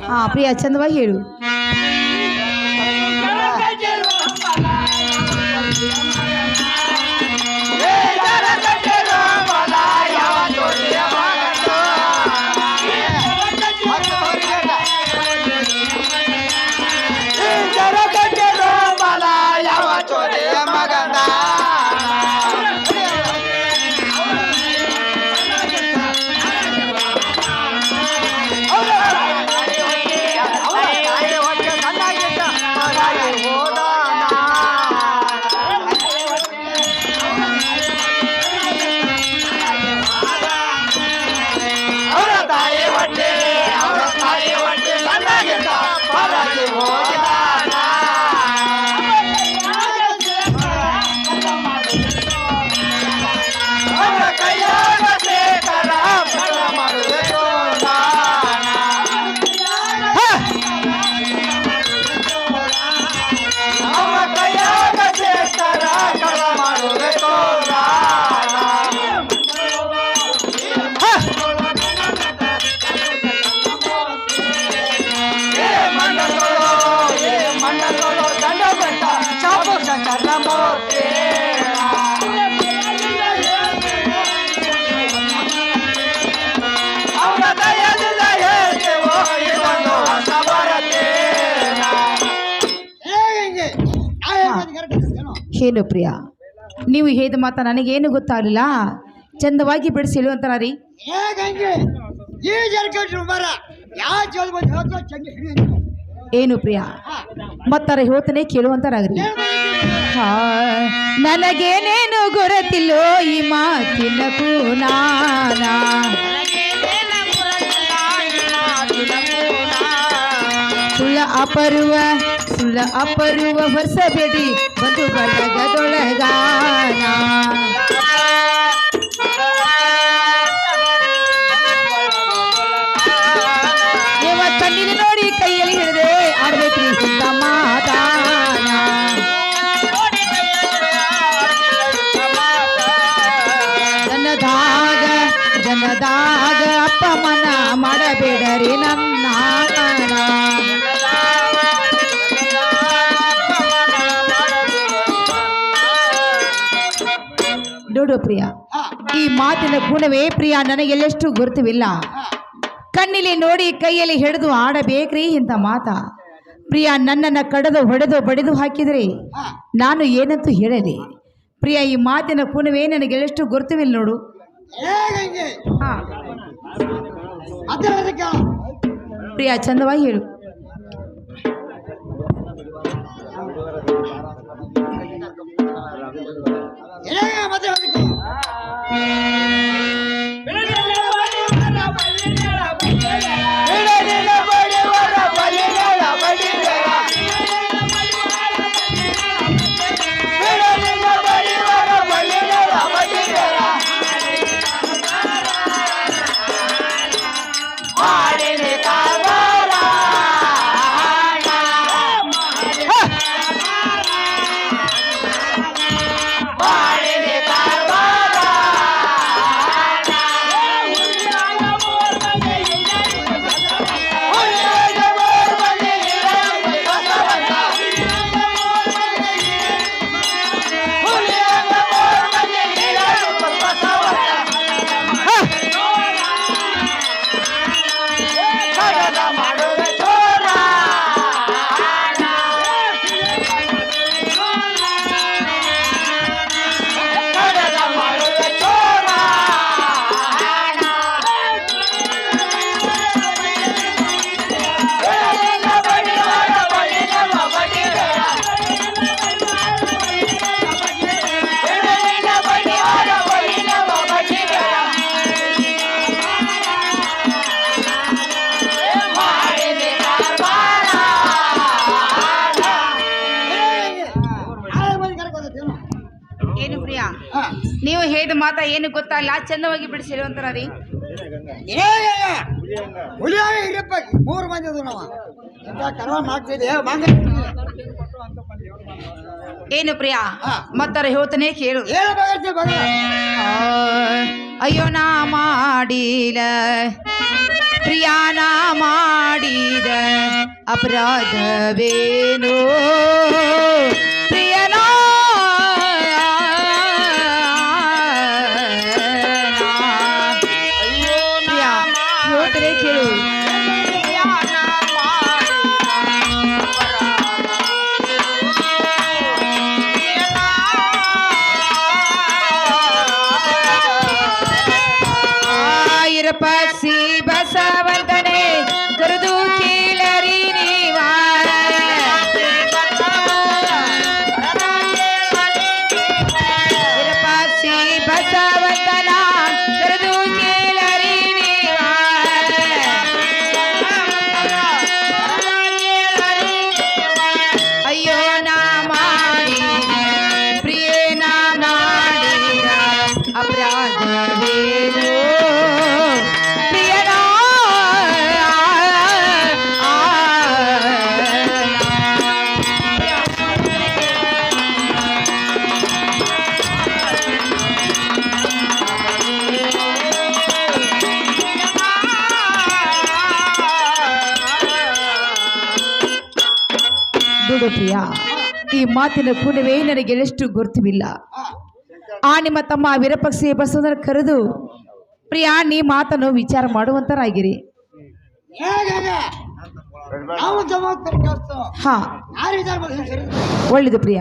ಹಾ ಪ್ರಿಯಾ ಚಂದವಾಗಿ ಹೇಳು. ಏನು ಪ್ರಿಯಾ, ನೀವು ಹೇಳಿದ ಮಾತಾ ನನಗೇನು ಗೊತ್ತಾಗಲಿಲ್ಲ. ಚಂದವಾಗಿ ಬಿಡಿಸಿ ಹೇಳುವಂತಾರ ರೀ. ಏನು ಪ್ರಿಯಾ, ಮತ್ತಾರ ಹೇಳ್ತಾನೆ ಕೇಳುವಂತಾರಾಗ್ರಿ. ನನಗೇನೇನು ಗೊತ್ತಿಲ್ಲೋ ಈ ಮಾತಿನ ಪೂನಾನ, ಸುಳ್ಳ ಅಪರುವ ಹೊರಸಬೇಡಿ ಬಂದು ಬಳಗದೊಳಗಾನ. ನೀವು ಕಣ್ಣಿನ ನೋಡಿ ಕೈಯಲ್ಲಿ ಹಿಡಿದೆ ಆಡ್ಬೇಕ್ರಿ ಇಂಥ ಮಾತಾನ. ಜನದಾಗ ಅಪಮಾನ ಮಾಡಬೇಡರಿ ನನ್ನ. ನೋಡು ಪ್ರಿಯಾ, ಈ ಮಾತಿನ ಗುಣವೇ ಪ್ರಿಯಾ ನನಗೆಲ್ಲಷ್ಟು ಗುರುತವಿಲ್ಲ. ಕಣ್ಣಿಲಿ ನೋಡಿ ಕೈಯಲ್ಲಿ ಹಿಡಿದು ಆಡಬೇಕ್ರಿ ಇಂಥ ಮಾತ. ಪ್ರಿಯಾ ನನ್ನನ್ನು ಕಡದು ಹೊಡೆದು ಬಡಿದು ಹಾಕಿದರೆ ನಾನು ಏನಂತೂ ಹೇಳಲಿ. ಪ್ರಿಯಾ ಈ ಮಾತಿನ ಗುಣವೇ ನನಗೆಲ್ಲಷ್ಟು ಗುರುತವಿಲ್ಲ ನೋಡು. ಪ್ರಿಯಾ ಚಂದವಾಗಿ ಹೇಳು. ನೀವು ಹೇಳಿದ ಮಾತಾ ಏನು ಗೊತ್ತಲ್ಲ, ಚಂದವಾಗಿ ಬಿಡಿಸಿರುವಂತಾರ ರೀ. ಮೂರು ಮಂದಿ ಏನು ಪ್ರಿಯಾ ಮತ್ತಾರ ಹೇಳ್ತಾನೆ ಕೇಳು. ಅಯ್ಯೋ ನಾ ಮಾಡಿಲ ಪ್ರಿಯಾನ ಮಾಡಿದ ಅಪರಾಧವೇನು ಪ್ರಿಯನ ಯೋತರೆ ಕೇಳು ಪಕ್ಷಿ ಬಸವಂತನೇ ಕರೆದು ಕೀಳರಿ ನೀವ ಪಕ್ಷಿ ಬಸವಂತನ ಕರೆದು ಕೀಳರಿ ನೀವ ಅಯ್ಯೋ ನಾ ಮಾಡಿ ಪ್ರಿಯನ ಮಾಡಿದ ಅಪರಾಧವೇನು ದುಡು ಪ್ರಿಯ, ಈ ಮಾತಿನ ಪುಣ್ಯವೇ ನನಗೆ ಎಷ್ಟು ಗುರುತುವಿಲ್ಲ. ಆ ನಿಮ್ಮ ತಮ್ಮ ವಿರಪಕ್ಷಿ ಬಸವನ ಕರೆದು ಪ್ರಿಯ ನೀ ಮಾತನ್ನು ವಿಚಾರ ಮಾಡುವಂತರಾಗಿರಿ. ಹಾ ಒಳ್ಳೆದು ಪ್ರಿಯ.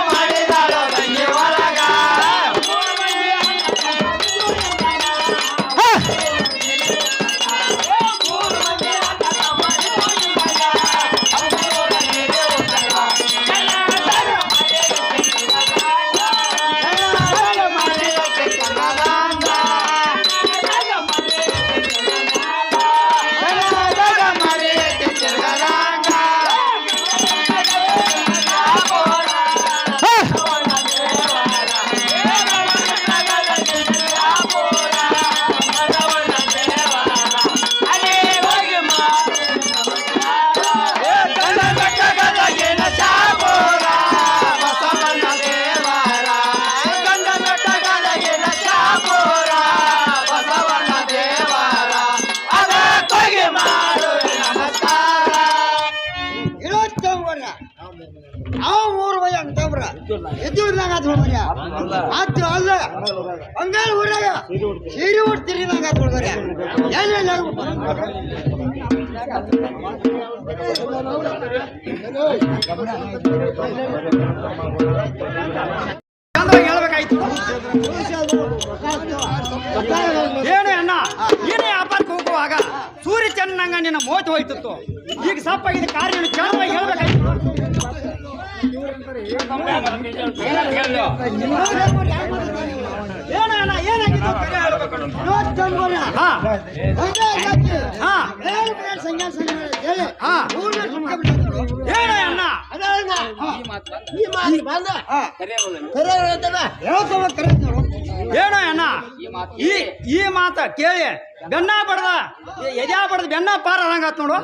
ಮಾಡಿದಾಳು ಆತು ಅಲ್ಲ ಹಂಗಾರ ಊರಾಗ ಸೀರೆ ಉಡ್ತೀರಿ ನಂಗೆ ಕೊಡ್ತಾರೆ ಏನಿಲ್ಲ ಹೇಳ್ಬೇಕಾಯ್ತು ಏನೇ ಅಣ್ಣ ಏನೇ ವ್ಯಾಪಾರಕ್ಕೆ ಹೋಗುವಾಗ ಸೂರ್ಯ ಚಂದ್ರಂಗ ನಿನ್ನ ಮೋತಿ ಹೋಯ್ತಿತ್ತು ಈಗ ಸಪ್ಪಾಗಿದೆ ಕಾರ್ಯ ಚೆನ್ನಾಗಿ ಹೇಳ್ಬೇಕಾಯ್ತು ಏನೇ ಅಣ್ಣ ಏನಾಗಿತ್ತು ಏನೇ ಅಣ್ಣ ಏನೋ ಅಣ್ಣ ಈ ಮಾತ ಕೇಳಿ ಬೆನ್ನ ಬಡ್ದ ಎದ್ಯಾ ಬಡ್ದ ಬೆನ್ನ ಪಾರ ಹಂಗಾತ್ ನೋಡು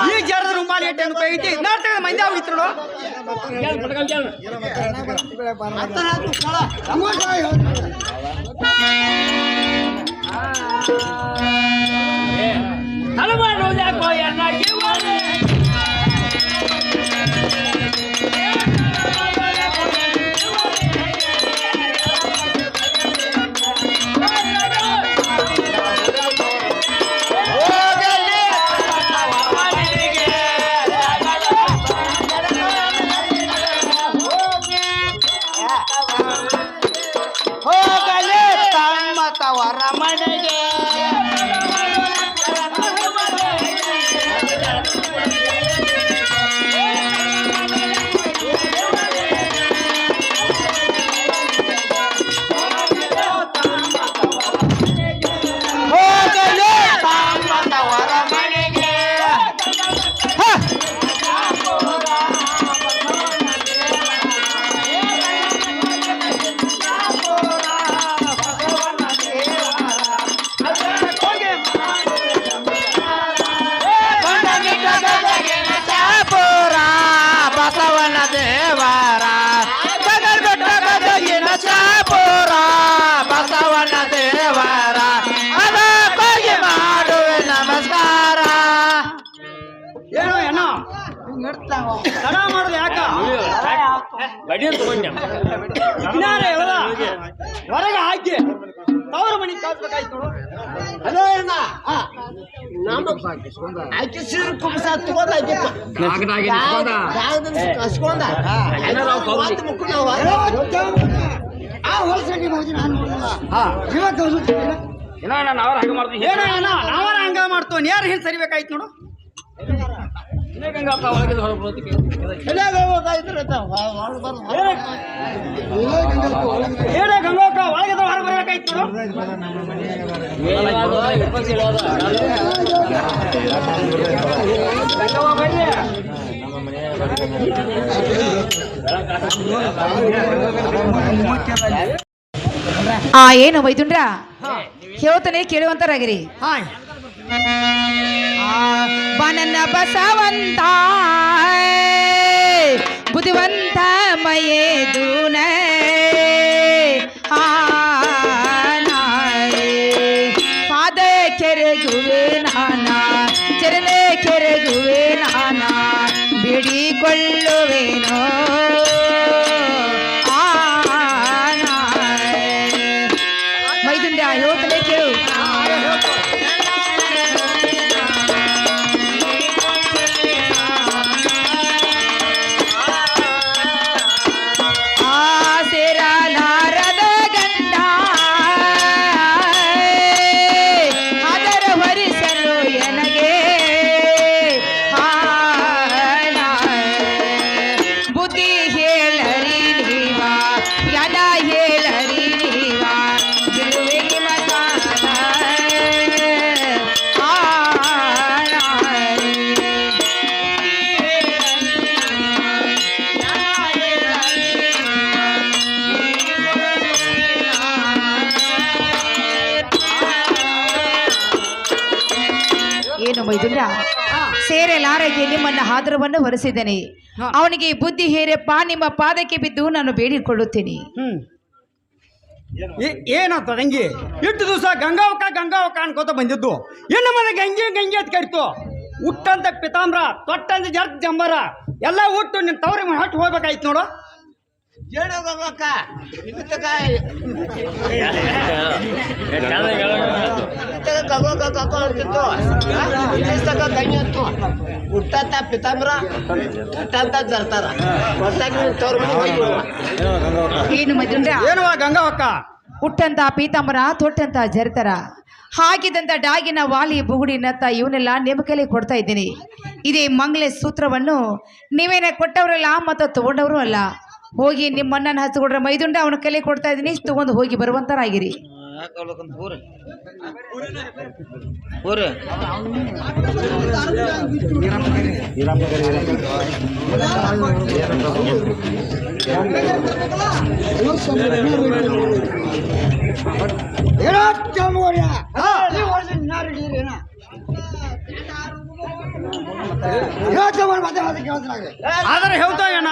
ಈ ಜರದ ರುಂಬಾಲಿ ಎಟ್ಟೆ ಐತಿ ನಾಟಕ ಮಂದಿ ಆಗಿತ್ತು ನೋಡು ತಡ ಮಾಡುದು ಯಾಕ ಹೊರಗೆ ಹಾಕಿ ತವ್ರ ಮನಿ ಕಳ್ಸ್ಬೇಕಾಯ್ತು ನಾವರ ಹಂಗ ಮಾಡ್ತೋ ನೇರ ಹಿಂದೆ ಸರಿಬೇಕಾಯ್ತು ನೋಡು ಗಂಗೋಕ ಒಳಗೆ ಹೊರ ಬರಬೇಕಾಯ್ತು ಏನು ವೈದುಂಡ್ರ ಹೇಳ್ತಾನೆ ಕೇಳುವಂತರಾಗಿರಿ ಬನನ್ನ ಬಸವಂತ ಬುದ್ಧಿವಂತ ಮಯೇದೂನ ಪಾದ ಕೆರೆಗುವೆ ನಾನ ಚರಣ ಕೆರೆಗುವೆ ನಾನ ಬೇಡಿಕೊಳ್ಳುವೇನೋ ಮೈದುಂಡ ಹೇಳ್ತಾನೆ ಕೇಳು ಏನು ಮೈದುಂಡ ಸೇರಲಾರಗೆ ನಿಮ್ಮನ್ನ ಆದರವನ್ನು ಹೊರಿಸಿದ್ದೇನೆ. ಅವನಿಗೆ ಬುದ್ಧಿ ಹೇರಪ್ಪ, ನಿಮ್ಮ ಪಾದಕ್ಕೆ ಬಿದ್ದು ನಾನು ಬೇಡಿಕೊಳ್ಳುತ್ತೇನೆ. ಏನಂತ ತಂಗಿ ಇಟ್ಟು ದಿವಸ ಗಂಗಾವಕ ಅನ್ಕೋತ ಬಂದಿದ್ದು ಇನ್ನು ಮನೆ ಗಂಗೆ ಅಂತ ಕರಿತು. ಹುಟ್ಟಂತ ಪಿತಾಂಬ್ರ ತೊಟ್ಟಂತ ಜರ್ತ್ ಜಂಬರ ಎಲ್ಲ ಹುಟ್ಟು ನಿನ್ನ ತವರಿ ಹಟ್ಟು ಹೋಗ್ಬೇಕಾಯ್ತು ನೋಡು. ಕೇಳೋಗಕ್ಕ ಇದಕ್ಕ ಹುಟ್ಟಂತ ಪಿತಾಂಬ್ರ ಕಟ್ಟಂತ ಜರ್ತಾರ ಹೊಟ್ಟಾಗಿ ತವ್ರ ಮನೆ ಹೋಗಿ ಏನು ಮಜುಂಡ್ರ ಏನವ ಗಂಗಾವಕ್ಕ ಹುಟ್ಟಂತ ಪೀತಾಂಬರ ತೊಟ್ಟಂತ ಜರಿತರ ಹಾಕಿದಂತ ಡಾಗಿನ ವಾಲಿ ಬುಗುಡಿ ನತ್ತ ಇವನ್ನೆಲ್ಲ ನಿಮ್ಮ ಕೈಲಿ ಕೊಡ್ತಾ ಇದ್ದೀನಿ. ಇದೇ ಮಂಗಲ ಸೂತ್ರವನ್ನು ನೀವೇನೇ ಕೊಟ್ಟವರಲ್ಲ ಮತ್ತು ತಗೊಂಡವರು ಅಲ್ಲ. ಹೋಗಿ ನಿಮ್ಮ ಅಣ್ಣನ ಹಚ್ಕೊಡ್ರೆ ಮೈದುಂಡ ಅವನ ಕೈಲಿ ಕೊಡ್ತಾ ಇದ್ದೀನಿ. ಇಷ್ಟು ತಗೊಂಡು ಹೋಗಿ ಬರುವಂತರಾಗಿರಿ. ಆದ್ರೆ ಹೇಳ್ತಾ ಏನ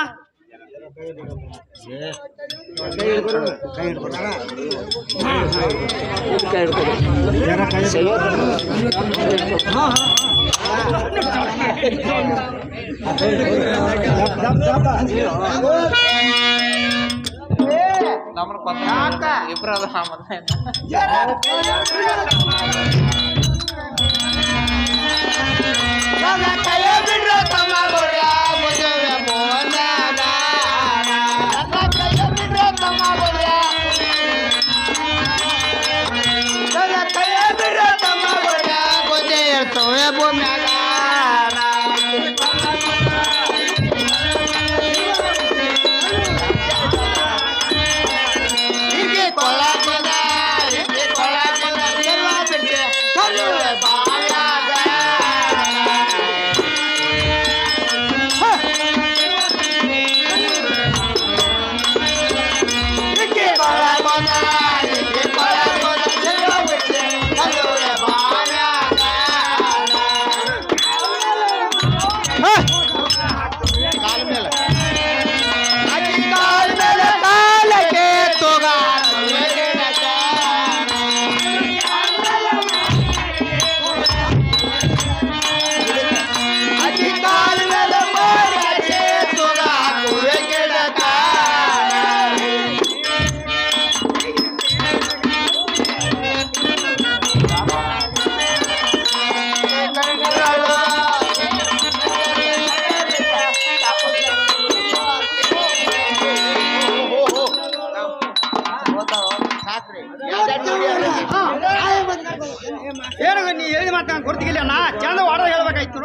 ಏನು ನೀ ಹೇಳಿದ ಮಾತು ನಂಗೆ ಗೊತ್ತಿಲ್ಲ ನಾ ಚಂದ ವಾಡ ಹೇಳ್ಬೇಕಾಯ್ತು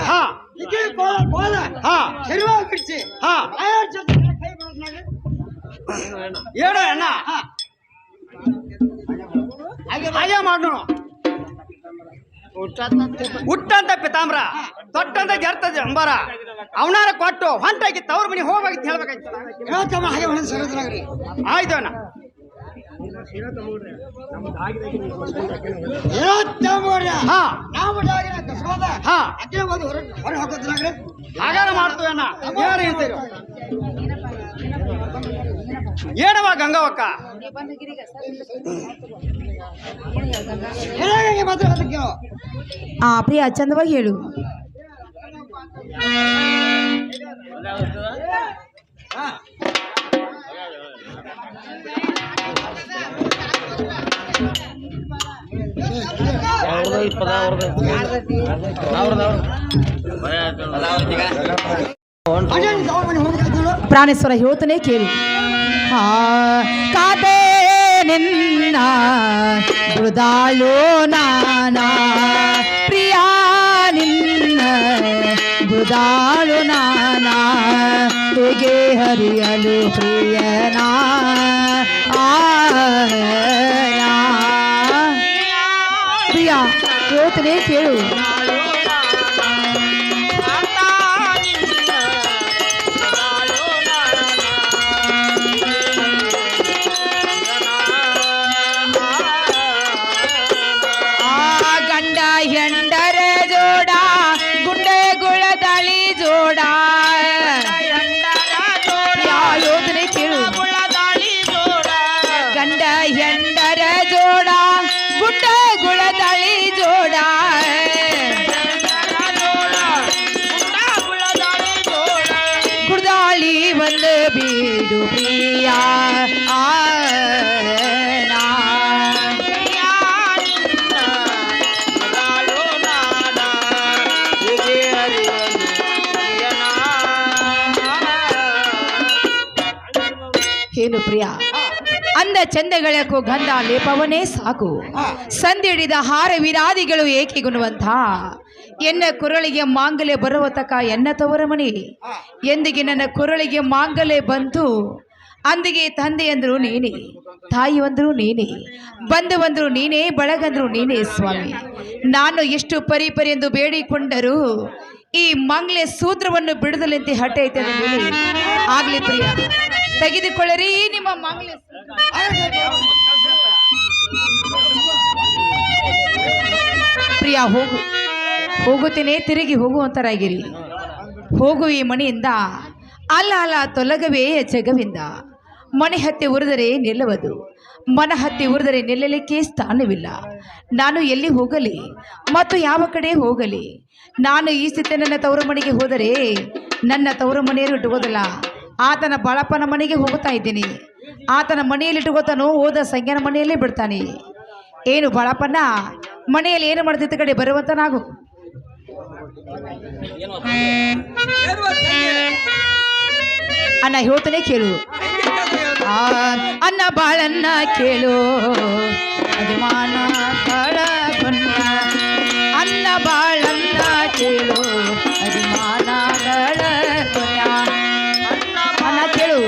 ಹಾ ಹಾ ಹಾ ಹೇಳ ಅಣ್ಣ ಹಾಗೆ ಮಾಡೋಣ ಹುಟ್ಟಂತ ಪಿತಾಂಬ್ರ ತೊಟ್ಟಂತ ಜರ್ತ ಅಂಬಾರ ಅವನಾರ ಕೊಟ್ಟು ಹೊಂಟಾಗಿ ತವ್ರ ಮನೆ ಹೋಗ್ಬೇಕಿತ್ತು ಹೇಳ್ಬೇಕಾಯ್ತು ಆಯ್ತು ಅಣ್ಣ ಹಾಗಾರ ಮಾಡ್ತೀವಿ ಅಣ್ಣ ಯಾರು ಹೇಳ್ತೀರಿ ಏನವ ಗಂಗಾವಕ್ಕ ಪ್ರಿಯ ಚಂದವಾಗಿ ಹೇಳು. ಪ್ರಾಣೇಶ್ವರ ಹೇಳ್ತಾನೆ ಕೇಳು. ಕಾದೆ ನಿನ್ನ ಮೃದಾಳು ನಾನಾ ಪ್ರಿಯ ನಿನ್ನ ಮೃದಾಳು ನಾನಾ ಹೇಗೆ ಹರಿಯಲು ಪ್ರಿಯನಾ ಪ್ರಿಯ ಹೇಳ್ತಾನೆ ಕೇಳು. ಹೆಂಡರ ಜೋಡ ಗುಂಡೆ ಗುಳದಳಿ ಜೋಡ ಯೋಧನೆ ಕೇಳು. ಗಂಡ ಹೆಂಡರ ಜೋಡ ಗುಂಡೆ ಗುಳದಳಿ ಜೋಡ ಬಿಡು ಪ್ರಿಯ ಏನು ಪ್ರಿಯ ಅಂದ ಚಂದಗಳಕ್ಕೂ ಗಂಧ ಲೇಪವನೇ ಸಾಕು ಸಂದಿಡಿದ ಹಾರ ವಿರಾದಿಗಳು ಏಕೆಗುಣುವಂಥ ಎನ್ನ ಕುರಳಿಗೆ ಮಾಂಗಲ್ಯ ಬರುವ ತಕ ಎನ್ನ ತವರ ಮನೆ ಎಂದಿಗೆ ನನ್ನ ಕುರಳಿಗೆ ಮಾಂಗಲ್ಯ ಬಂತು ಅಂದಿಗೆ ತಂದೆ ಅಂದ್ರು ನೀನೇ ತಾಯಿ ಅಂದ್ರು ನೀನೇ ಬಂಧುವಂದ್ರು ನೀನೇ ಬಳಗಂದ್ರು ನೀನೇ ಸ್ವಾಮಿ ನಾನು ಎಷ್ಟು ಪರಿ ಎಂದು ಬೇಡಿಕೊಂಡರೂ ಈ ಮಂಗ್ಲೆ ಸೂತ್ರವನ್ನು ಬಿಡುದಲೆಂತೆ ಹಠ ಐತೆ ಆಗ್ಲಿ ಪ್ರಿಯ ತೆಗೆದುಕೊಳ್ಳರಿ ನಿಮ್ಮ ಮಂಗ್ಲೆ ಪ್ರಿಯ ಹೋಗುತ್ತೇನೆ ತಿರುಗಿ ಹೋಗುವಂತರಾಗಿರಿ ಹೋಗು ಈ ಮನೆಯಿಂದ ಅಲ್ಲ ತೊಲಗವೇ ಜಗವಿಂದ ಮನೆ ಹತ್ತಿ ಉರಿದರೆ ನಿಲ್ಲುವುದು ಮನ ಹತ್ತಿ ಉರಿದರೆ ನಿಲ್ಲಲಿಕ್ಕೆ ಸ್ಥಾನವಿಲ್ಲ ನಾನು ಎಲ್ಲಿ ಹೋಗಲಿ ಮತ್ತು ಯಾವ ಕಡೆ ಹೋಗಲಿ ನಾನು ಈ ಸ್ಥಿತಿ ನನ್ನ ತವರು ಮನೆಗೆ ಹೋದರೆ ನನ್ನ ತವರು ಮನೆಯಲ್ಲಿ ಇಟ್ಟುಕೋದಲ್ಲ ಆತನ ಬಾಳಪ್ಪನ ಮನೆಗೆ ಹೋಗುತ್ತಾ ಇದ್ದೀನಿ ಆತನ ಮನೆಯಲ್ಲಿ ಇಟ್ಟುಕೋತಾನೋ ಹೋದ ಸಂಜ್ಞಾನ ಮನೆಯಲ್ಲೇ ಬಿಡ್ತಾನೆ ಏನು ಬಾಳಪ್ಪನ ಮನೆಯಲ್ಲಿ ಏನು ಮಾಡ್ತಿದ್ದ ಕಡೆ ಬರುವಂತ ನಾವು ಅಣ್ಣ ಹೇಳ್ತಾನೆ ಕೇಳು ಅನ್ನ ಬಾಳನ್ನ ಕೇಳು ಅಭಿಮಾನ ಕಳಕೊಂಡ ಅನ್ನ ಬಾಳನ್ನ ಕೇಳು ಅಭಿಮಾನ ಕಳಕೊಂಡ ಅನ್ನ ಕೇಳು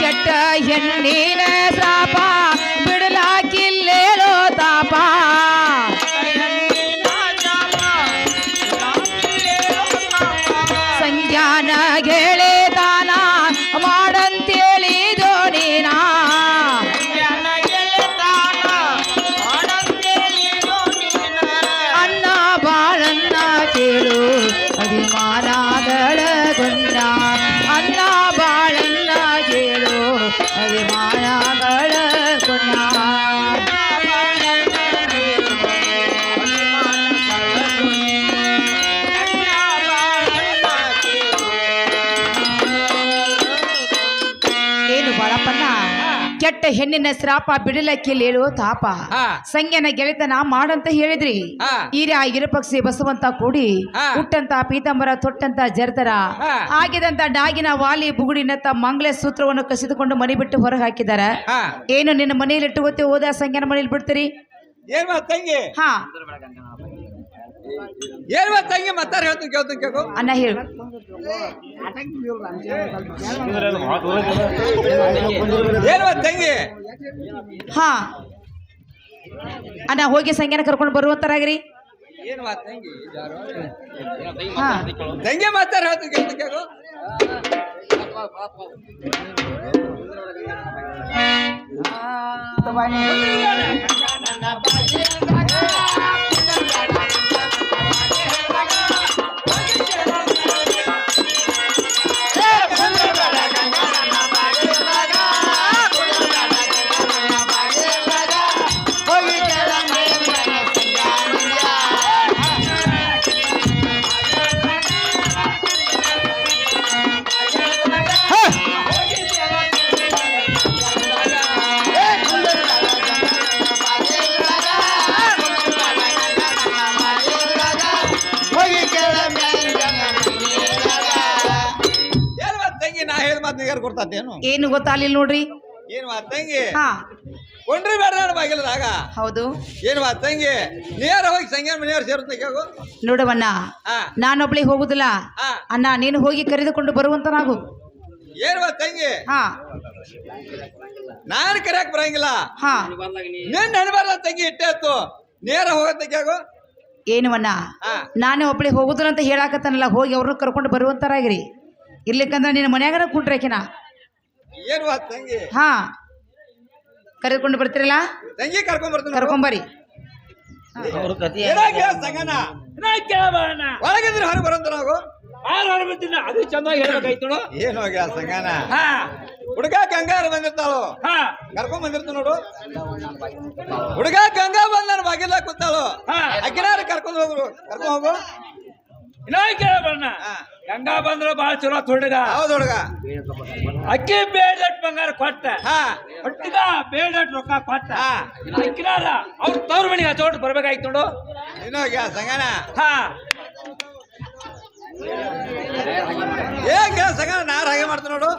ಕೆಟ್ಟ ಹೆಣ್ಣಿನ ಶಾಪ ಬಿಡಲಾಕಿಲ್ಲೇಳೋ ತಾಪ ಸಂಜ್ಞಾನ ಗೆಳೆತನ ಮಾಡಂತೇಳಿದೋ ನೀನಾ ಅನ್ನ ಬಾಳನ್ನ ಕೇಳು ಅಭಿಮಾನಗಳಗೊಂಡ ಅನ್ನ ಬಾಳನ್ನ ಕೇಳು ಅಭಿಮಾನಗಳಗೊಂಡ ಏನು ಬಾಳಪ್ಪನ್ನ ಕೆಟ್ಟ ಹೆಣ್ಣಿನ ಶ್ರಾಪ ಬಿಡಲಕ್ಕಿಲ್ಲ ಹೇಳುವ ತಾಪ ಸಂಜ್ಞಾನ ಗೆಳೆತನ ಮಾಡಂತ ಹೇಳಿದ್ರಿ ಈರ ಇರಪಕ್ಷಿ ಬಸವಂತ ಕೂಡಿ ಹುಟ್ಟಂತ ಪೀತಾಂಬರ ತೊಟ್ಟಂತ ಜರ್ದರ ಆಗಿದಂತ ಡಾಗಿನ ವಾಲಿ ಬುಗುಡಿನತ್ತ ಮಂಗ್ಲೆ ಸೂತ್ರವನ್ನು ಕಸಿದುಕೊಂಡು ಮನೆ ಬಿಟ್ಟು ಹೊರಗೆ ಹಾಕಿದಾರ ಏನು ನಿನ್ನ ಮನೆಯಲ್ಲಿ ಇಟ್ಟುಗೋತಿ ಹೋದ ಸಂಜ್ಞಾನ ಮನೆಯಲ್ಲಿ ಬಿಡ್ತೀರಿ ಹಾ ತಂಗಿ ಮತ್ತಾರ ಹೇಳ್ತು ಅನ್ನ ಹೇಳು ತಂಗಿ ಹಾ ಅಣ್ಣ ಹೋಗಿ ಸಂಜ್ಞಾನ ಕರ್ಕೊಂಡು ಬರುವಂತರಾಗ್ರಿ ಹಾ ತಂಗಿ ಮತ್ತಾರ ಹೇಳ್ತು ಕೇಳ್ತು ಏನು ಗೊತ್ತಾಗ್ಲಿಲ್ಲ ನೋಡ್ರಿ ಏನು ತಂಗಿ ಹಾ ಕೊಂಡ್ರಿ ಬೇಡ ಬಾಗಿಲದಾಗ ಹೌದು ಏನು ತಂಗಿ ನೇರ ಹೋಗಿ ಸಂಜ್ಞಾನ ಮನೆಯವ್ರು ಸೇರುತ್ತೆ ನೋಡವಣ್ಣ ನಾನೊಬ್ಳಿಗೆ ಹೋಗುದಿಲ್ಲ ಅಣ್ಣ ನೀನು ಹೋಗಿ ಕರೆದುಕೊಂಡು ಬರುವಂತ ನಾವು ಏನು ತಂಗಿ ಹಾ ನಾನು ಕರೆಯಕ್ ಬರಂಗಿಲ್ಲ ಹಾ ನಿನ್ನ ನೆನಬಾರ್ದ ತಂಗಿ ಇಟ್ಟೇತ್ತು ನೇರ ಹೋಗತ್ತಕ್ಕಾಗೋ ಏನವಣ್ಣ ನಾನೇ ಒಬ್ಳಿಗೆ ಹೋಗುದಿಲ್ಲ ಅಂತ ಹೇಳಾಕತ್ತಾನಲ್ಲ ಹೋಗಿ ಅವ್ರನ್ನ ಕರ್ಕೊಂಡು ಬರುವಂತರಾಗ್ರಿ ಇರ್ಲಿಕ್ಕಂದ್ರೆ ನಿನ್ನ ಮನ್ಯಾಗನ ಕುಂಟ್ರೇಕಿನ ಏನು ತಂಗಿ ಹಾ ಕರೆದುಕೊಂಡು ಬರ್ತೀರಲ್ಲ ತಂಗಿ ಕರ್ಕೊಂಡ್ ಕರ್ಕೊಂಬರಿ ಒಳಗಿದ್ರೆ ಹೊರಗೆ ಬರಂತ ನಾವು ಅದು ಚೆನ್ನಾಗಿ ಹೇಳ್ಬೇಕಾಯ್ತು ಏನು ಸಂಗನ ಹುಡುಗ ಗಂಗಾರ ಬಂದಿರ್ತಾಳು ಹಾ ಕರ್ಕೊಂಡ್ ಬಂದಿರ್ತ ನೋಡು ಹುಡುಗ ಗಂಗಾ ಬಂದ ಬಾಗಿಲ ಕೂತಾಳು ಹಾ. ಅಕ್ಕಿನಾರ ಕರ್ಕೊಂಡ್ ಹೋಗ್ರು ಕರ್ಕೊಂಡ್ ಹೋಗು ಇನ್ನೊಂದು ಕೇಳ ಬಣ್ಣ ಹಾ. ಗಂಗಾ ಬಂದ್ರ ಬಾಳ ಚಲೋ ಹುಡುಗ ಹೌದು ಹುಡುಗ ಅಕ್ಕಿ ಬೇಡಟ್ ಬಂಗಾರ ಕೊಟ್ಟ ಹಾ ಹುಡುಗ ಬೇಡಟ್ ರೊಕ್ಕ ಕೊಟ್ಟ ಹಾ. ಅಕ್ಕಿನಾರ ಅವ್ರ ತವ್ರ ಮನೆಗೆ ಹಚ್ಚೋಟ್ ಬರ್ಬೇಕಾಯ್ತು ನೋಡು ಇನ್ನೋ ಸಂಗಣ ಹಾ ಏನ್ ಸಂಗಣ ನಾರು ಹಾಗೆ ಮಾಡ್ತೀನಿ ನೋಡು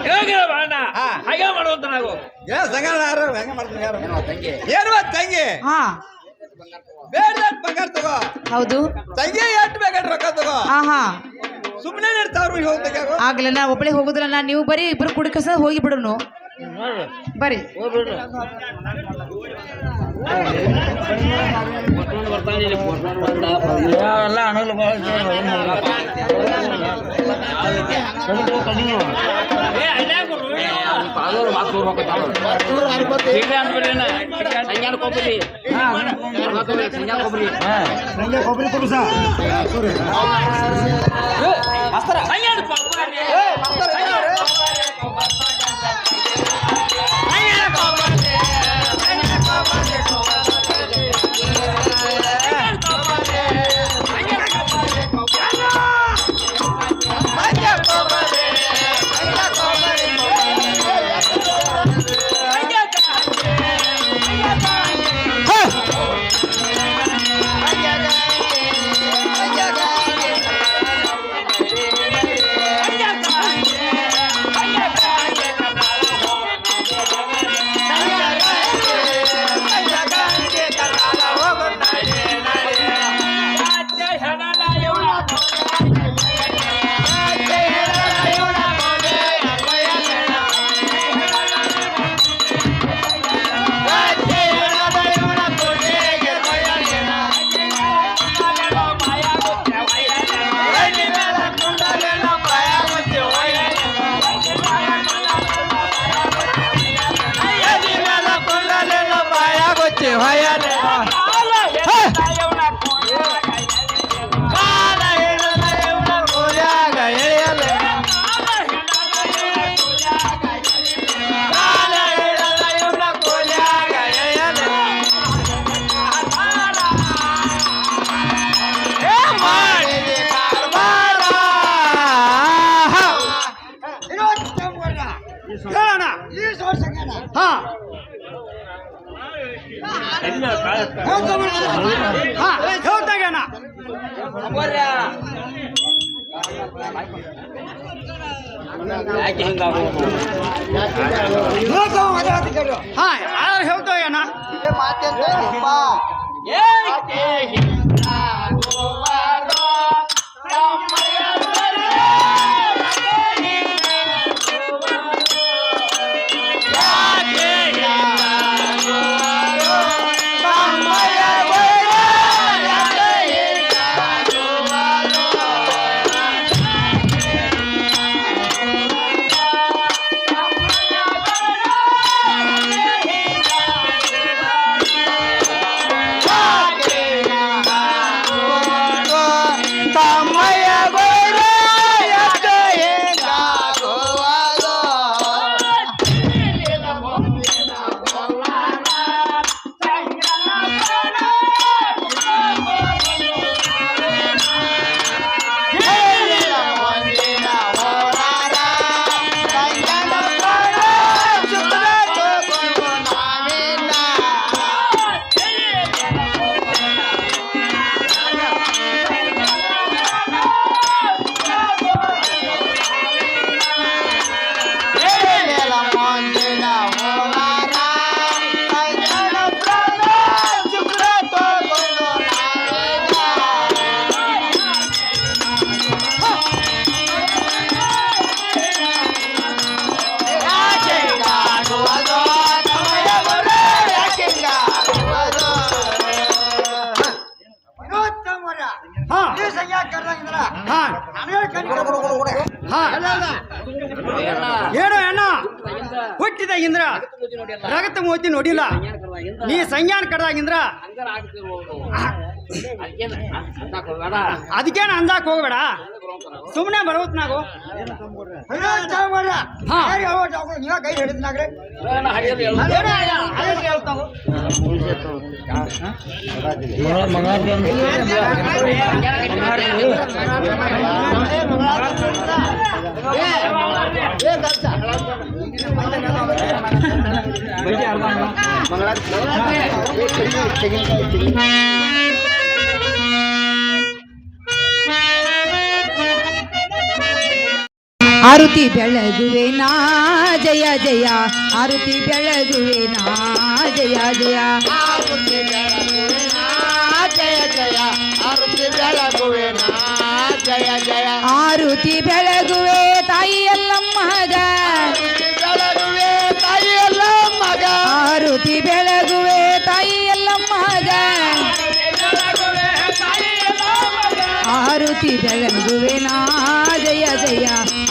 ಹೇಗಿರ ಬಣ್ಣ ಹಾ. ಹಾಗೆ ಮಾಡುವಂತ ನಾವು ಏನ್ ಸಂಗಣ ನಾರು ಹೆಂಗ ಮಾಡ್ತೀನಿ ಯಾರು ಏನು ತಂಗಿ ಹಾ ಬೇಡ ಬಂಗಾರ ತಗೋ ಹೌದು ತಂಗಿ ಎಷ್ಟು ಬೇಕಾದ್ರೆ ರೊಕ್ಕ ತಗೋ ಹಾ ಹಾ ಸುಮ್ಮನೆ ಇರ್ತಾವ್ರು ಹೋಗ್ತಕ್ಕ ಆಗ್ಲ ನಾ ಒಬ್ಬಳೆ ಹೋಗುದಿಲ್ಲ ನೀವು ಬರೀ ಇಬ್ರು ಕುಡ್ಕಸ ಹೋಗಿ ಬಿಡೋನು ಬರ್ರಿ ಎಲ್ಲ ಅಣಲು ಕೊಬ್ಬರಿ ಕೊಡು ಸಾ ಹೇಳೋಣ ಹಾ ಹಾ ಹೇಳ್ತಾಗಣ ಹಾ ಯಾರು ಹೇಳ್ತಾಗಣ ಏನು ಅಣ್ಣ ಹುಟ್ಟಿದ ಇಂದ್ರ ರಗತ ಮೋತಿ ನೋಡಿಲ್ಲ ನೀ ಸಂಜ್ಞಾನ ಕಡ್ದಾಗಿಂದ್ರ ಅದಕ್ಕೇನು ಅಂದಾಕ್ ಹೋಗ್ಬೇಡ, ಸುಮ್ಮನೆ ಬರೋತ್ ನಾವು. ಹಾ. ನೀವ ಕೈ ಹಿಡಿದ್ನಾಗ್ರಿ ಆರುತಿ ಬೆಳಗುವೆ ನಾ ಜಯ ಜಯ, ಆರುತಿ ಬೆಳಗುವೆ ನಾ ಜಯ ಜಯ, ಆರುತಿ ಬೆಳಗುವೆ ನಾ ಜಯ ಜಯ, ಆರುತಿ ಬೆಳಗುವೆ ನಾ ಜಯ ಜಯ, ಆರುತಿ ಬೆಳಗುವೆ ತಾಯಿ ಎಲ್ಲಮ್ಮಗ, ಆರುತಿ ಬೆಳಗುವೆ ತಾಯಿ ಎಲ್ಲ ಮಗ, ಆರುತಿ ಬೆಳಗುವೆ ತಾಯಿ ಎಲ್ಲಮ್ಮಗ, ಆರುತಿ ಬೆಳಗುವೆ ನಾ ಜಯ ಜಯ,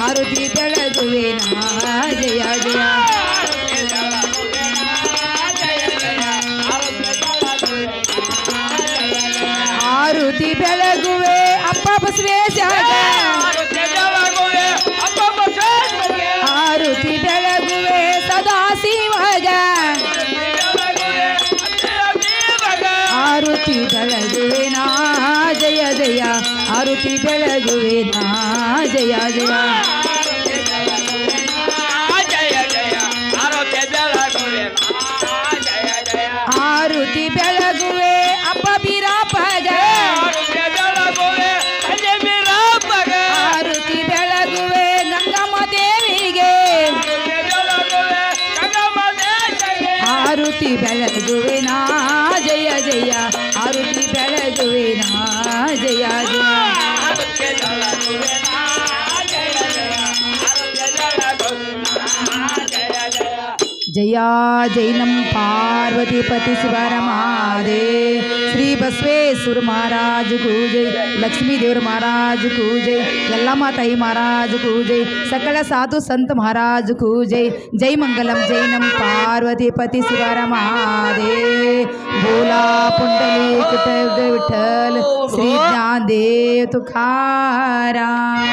ಆರುತಿ ಬೆಳಗುವೆ ನಾ ಜಯ ಜಯ, ಆರುತಿ ಬೆಳಗುವೆ ಅಪ್ಪ ಬಸವೇಶಗ, ಆರುತಿ ಬೆಳಗುವೆ ಸದಾ ಶಿವಗ, ಆರುತಿ ಬೆಳಗುವೆ ನಾ ಜಯ ಜಯ, ಆರುತಿ ಬೆಳಗುವೆ ನಾ ಜಯ ಜಯ, ಆರುತಿ ಬೆಳಗುವೆ ಅಪ್ಪ ಬೀರಪ್ಪಗ, ಆರುತಿ ಬೆಳಗುವೆ ಗಂಗಮ್ಮ ದೇವಿಗೆ, ಆರುತಿ ಬೆಳಗುವೆ ನಾ ಜಯ ಜಯ, ಆರುತಿ ಬೆಳಗುವೆ ನಾ ಜಯ ಜಯ, ಜಯ ಜೈನಂ ಪಾರ್ವತಿ ಪತಿ ಶಿವರ ಮಹಾದೇ, ಶ್ರೀ ಬಸವೇಶ್ವರ महाराज को जय, लक्ष्मी देवर महाराज को जय, यल्लम्मा ताई महाराज को जय, सकल साधु संत महाराज को जय, जय मंगलम जैनम पार्वती पति शिवर महादेव, भोला पुंडलिक विठ्ठल श्री ज्ञानदेव तुकाराम।